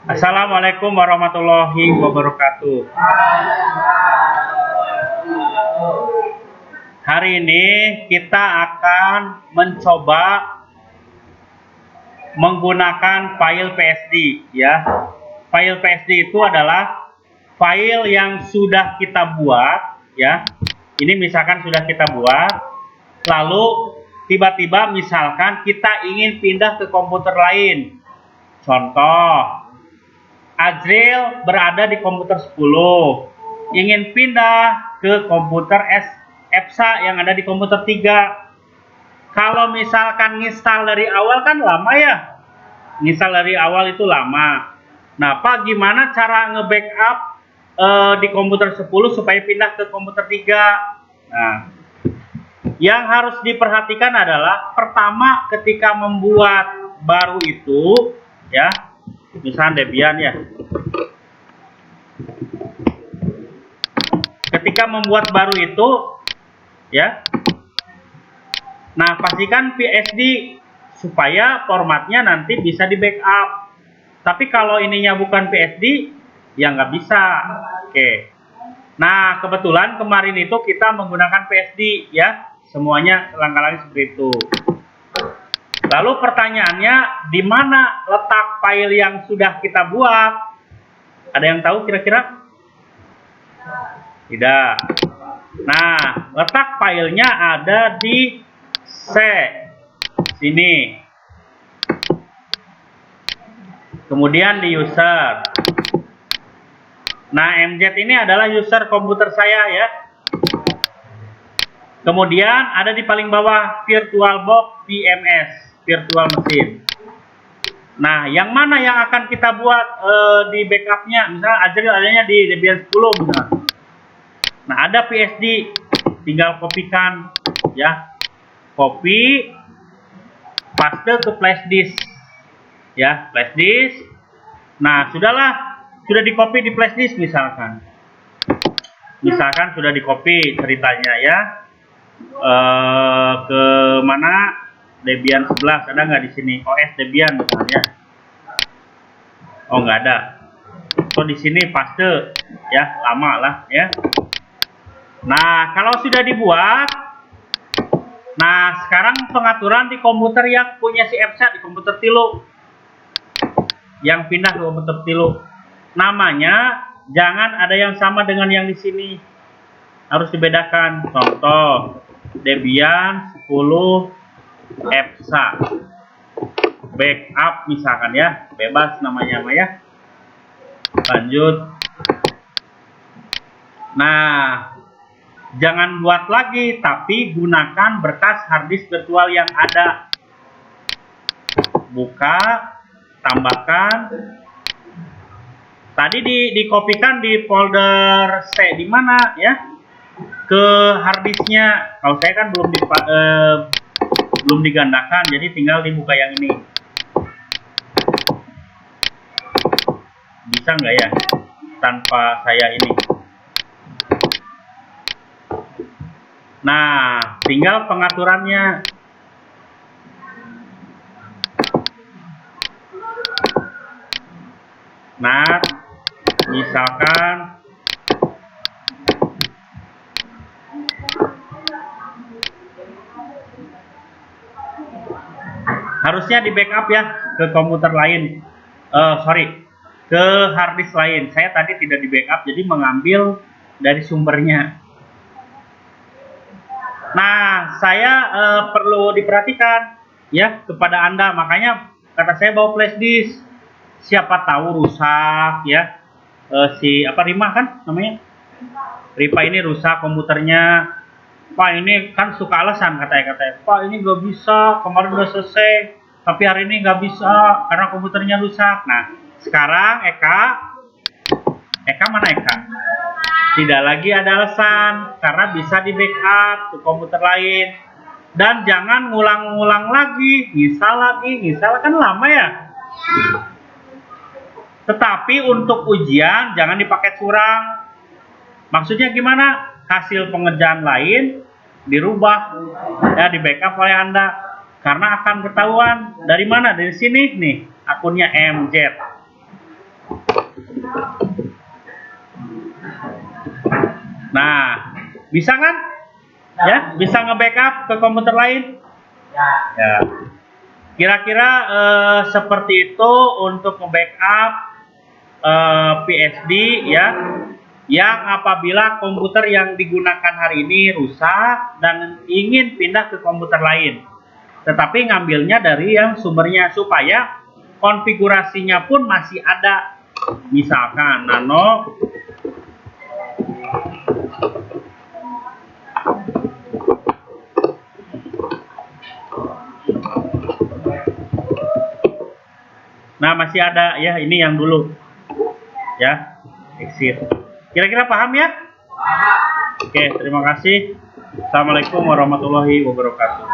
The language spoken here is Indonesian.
Assalamualaikum warahmatullahi wabarakatuh. Hari ini kita akan mencoba menggunakan file PSD ya. File PSD itu adalah file yang sudah kita buat ya. Ini misalkan sudah kita buat, lalu tiba-tiba misalkan kita ingin pindah ke komputer lain. Contoh, Azril berada di komputer 10, ingin pindah ke komputer EPSA yang ada di komputer 3. Kalau misalkan install dari awal kan lama ya, install dari awal itu lama. Nah, Pak, gimana cara nge-backup di komputer 10 supaya pindah ke komputer 3? Nah, yang harus diperhatikan adalah pertama ketika membuat baru itu ya, misalnya Debian ya. Ketika membuat baru itu ya. Nah, pastikan PSD supaya formatnya nanti bisa di backup. Tapi kalau ininya bukan PSD ya nggak bisa. Oke. Nah, kebetulan kemarin itu kita menggunakan PSD ya. Semuanya langkah-langkah seperti itu. Lalu pertanyaannya, di mana letak file yang sudah kita buat? Ada yang tahu kira-kira? Tidak. Nah, letak filenya ada di C sini. Kemudian di user. Nah, MZ ini adalah user komputer saya ya. Kemudian ada di paling bawah VirtualBox VMS, virtual machine. Nah, yang mana yang akan kita buat di backupnya? Misalnya Azril adanya di Debian 10 misalnya. Nah, ada PSD, tinggal kopikan ya. Copy, paste ke flash disk ya, flash disk. Nah, sudah di copy di flash disk misalkan sudah di copy ceritanya ya, ke mana, Debian 11 ada nggak di sini, OS Debian misalnya. Oh, nggak ada. So di sini paste ya, lama lah ya. Nah, kalau sudah dibuat, nah sekarang pengaturan di komputer yang punya si EPSA, di komputer tilu yang pindah ke komputer tilu, namanya jangan ada yang sama dengan yang di sini, harus dibedakan. Contoh Debian 10 EPSA backup misalkan ya, bebas namanya ya. Lanjut. Nah, jangan buat lagi, tapi gunakan berkas harddisk virtual yang ada. Buka, tambahkan. Tadi dikopikan di folder C di mana ya? Ke harddisknya. Kalau saya kan belum digandakan, jadi tinggal dibuka yang ini. Bisa nggak ya tanpa saya ini? Nah, tinggal pengaturannya. Nah, misalkan harusnya di backup ya ke komputer lain, ke harddisk lain. Saya tadi tidak di backup, jadi mengambil dari sumbernya. Nah, saya perlu diperhatikan ya kepada Anda, makanya kata saya bawa flash disk. Siapa tahu rusak ya, Rima kan namanya, Ripa ini rusak komputernya. Pak, ini kan suka alasan katanya, Pak ini nggak bisa, kemarin udah selesai tapi hari ini nggak bisa karena komputernya rusak. Nah, sekarang Eka mana Eka? Tidak lagi ada alasan karena bisa di backup ke komputer lain. Dan jangan ngulang-ngulang lagi, ngisal kan lama ya. Tetapi untuk ujian jangan dipakai curang. Maksudnya gimana? Hasil pengerjaan lain dirubah ya, di backup oleh Anda, karena akan ketahuan dari mana, dari sini nih akunnya MZ. Nah, bisa kan? Ya, bisa nge-backup ke komputer lain? Ya. Kira-kira seperti itu untuk nge-backup PSD ya, yang apabila komputer yang digunakan hari ini rusak dan ingin pindah ke komputer lain, tetapi ngambilnya dari yang sumbernya supaya konfigurasinya pun masih ada, misalkan nano nah masih ada ya, ini yang dulu ya, exit. Kira-kira paham ya? Oke, terima kasih. Assalamualaikum warahmatullahi wabarakatuh.